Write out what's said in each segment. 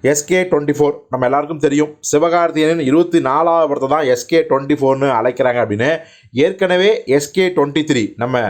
SK24 நம்ம எல்லாருக்கும் தெரியும். சிவகார்த்திகேயனின் 24வது படத்தை தான் SK24ன்னு அழைக்கிறாங்க அப்படின்னு. ஏற்கனவே SK23 நம்ம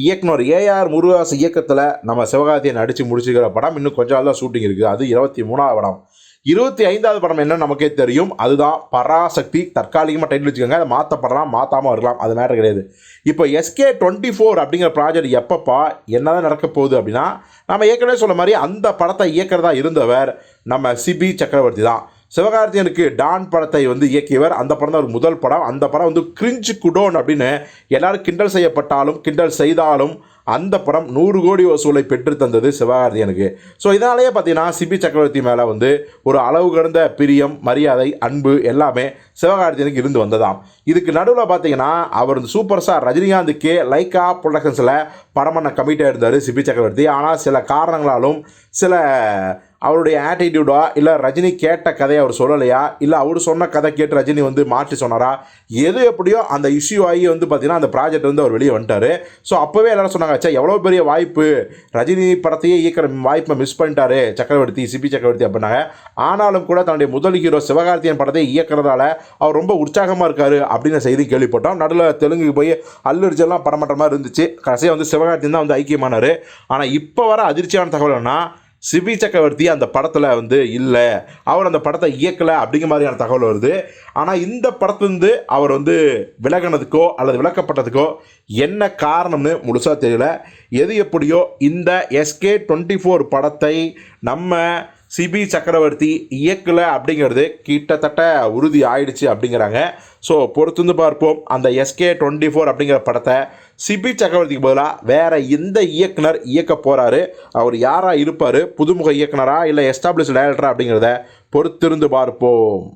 இயக்குனர் ஏஆர் முருகதாஸ் இயக்கத்தில் நம்ம சிவகார்த்திகேயன் நடித்து முடிச்சுக்கிற படம் இன்னும் கொஞ்ச நாள் தான் ஷூட்டிங் இருக்குது. அது 23வது படம். 25வது படம் என்னன்னு நமக்கே தெரியும். அதுதான் பராசக்தி. தற்காலிகமாக டைட்டில் வச்சுக்கோங்க. அதை மாற்றப்படலாம், மாற்றாமல் இருக்கலாம், அது மேட்டர் கிடையாது. இப்போ SK24 அப்படிங்கிற ப்ராஜெக்ட் எப்பப்பா என்னதான் நடக்க போகுது அப்படின்னா, நம்ம ஏற்கனவே சொல்ல மாதிரி அந்த படத்தை இயக்கிறதா இருந்தவர் நம்ம சிபி சக்கரவர்த்தி தான். சிவகார்த்திகேயனுக்கு டான் படத்தை இயக்கியவர். அந்த படம் தான் ஒரு முதல் படம். அந்த படம் கிரிஞ்சு குடோன் அப்படின்னு எல்லாரும் கிண்டல் செய்யப்பட்டாலும் கிண்டல் செய்தாலும் அந்த படம் 100 கோடி வசூலை பெற்று தந்தது சிவகார்த்திகேயனுக்கு. ஸோ இதனாலேயே பார்த்தீங்கன்னா சிபி சக்கரவர்த்தி மேலே ஒரு அளவு கடந்த பிரியம், மரியாதை, அன்பு எல்லாமே சிவகார்த்திகேயனுக்கு இருந்து வந்ததாம். இதுக்கு நடுவில் பார்த்தீங்கன்னா அவர் சூப்பர் ஸ்டார் ரஜினிகாந்துக்கே லைக்கா ப்ரொடக்ஷன்ஸில் படம் பண்ண கமிட்டாக இருந்தார் சிபி சக்கரவர்த்தி. ஆனால் சில காரணங்களாலும் சில அவருடைய ஆட்டிடியூடா இல்லை ரஜினி கேட்ட கதையை அவர் சொல்லலையா இல்லை அவர் சொன்ன கதை கேட்டு ரஜினி மாற்றி சொன்னாரா, எது எப்படியோ அந்த இஷ்யூ ஆகி பார்த்தீங்கன்னா அந்த ப்ராஜெக்ட் அவர் வெளியே வந்துட்டார். ஸோ அப்போவே எல்லாரும் சொன்னாங்க, சே எவ்வளோ பெரிய வாய்ப்பு, ரஜினி படத்தையே இயக்கிற வாய்ப்பை மிஸ் பண்ணிட்டாரு சிபி சக்கரவர்த்தி அப்படின்னாங்க. ஆனாலும் கூட தன்னுடைய முதல் ஹீரோ சிவகார்த்திகேயன் படத்தை இயக்கிறதால அவர் ரொம்ப உற்சாகமாக இருக்காரு அப்படின்னு செய்தி கேள்விப்பட்டோம். நடுவில் தெலுங்குக்கு போய் அல்லுர்ஜெல்லாம் படம் பண்ணுற மாதிரி இருந்துச்சு. கடைசியாக சிவகார்த்திகேயன் தான் ஐக்கியமானார். ஆனால் இப்போ வர அதிர்ச்சியான தகவல் என்ன, சிபி சக்கரவர்த்தி அந்த படத்தில் இல்லை, அவர் அந்த படத்தை இயக்கலை அப்படிங்கிற மாதிரியான தகவல் வருது. ஆனால் இந்த படத்துலேருந்து அவர் விலகினதுக்கோ அல்லது விளக்கப்பட்டதுக்கோ என்ன காரணம்னு முழுசாக தெரியல. எது எப்படியோ இந்த SK24 படத்தை நம்ம சிபி சக்கரவர்த்தி இயக்கலை அப்படிங்கிறது கிட்டத்தட்ட உறுதி ஆயிடுச்சு அப்படிங்கிறாங்க. ஸோ பொறுத்து பார்ப்போம். அந்த SK24 அப்படிங்கிற படத்தை சிபி சக்கரவர்த்திக்கு பதிலாக வேறு எந்த இயக்குனர் இயக்க போகிறாரு, அவர் யாராக இருப்பார், புதுமுக இயக்குனரா இல்லை எஸ்டாப்ளிஷ் டைரக்டரா அப்படிங்கிறத பொறுத்திருந்து பார்ப்போம்.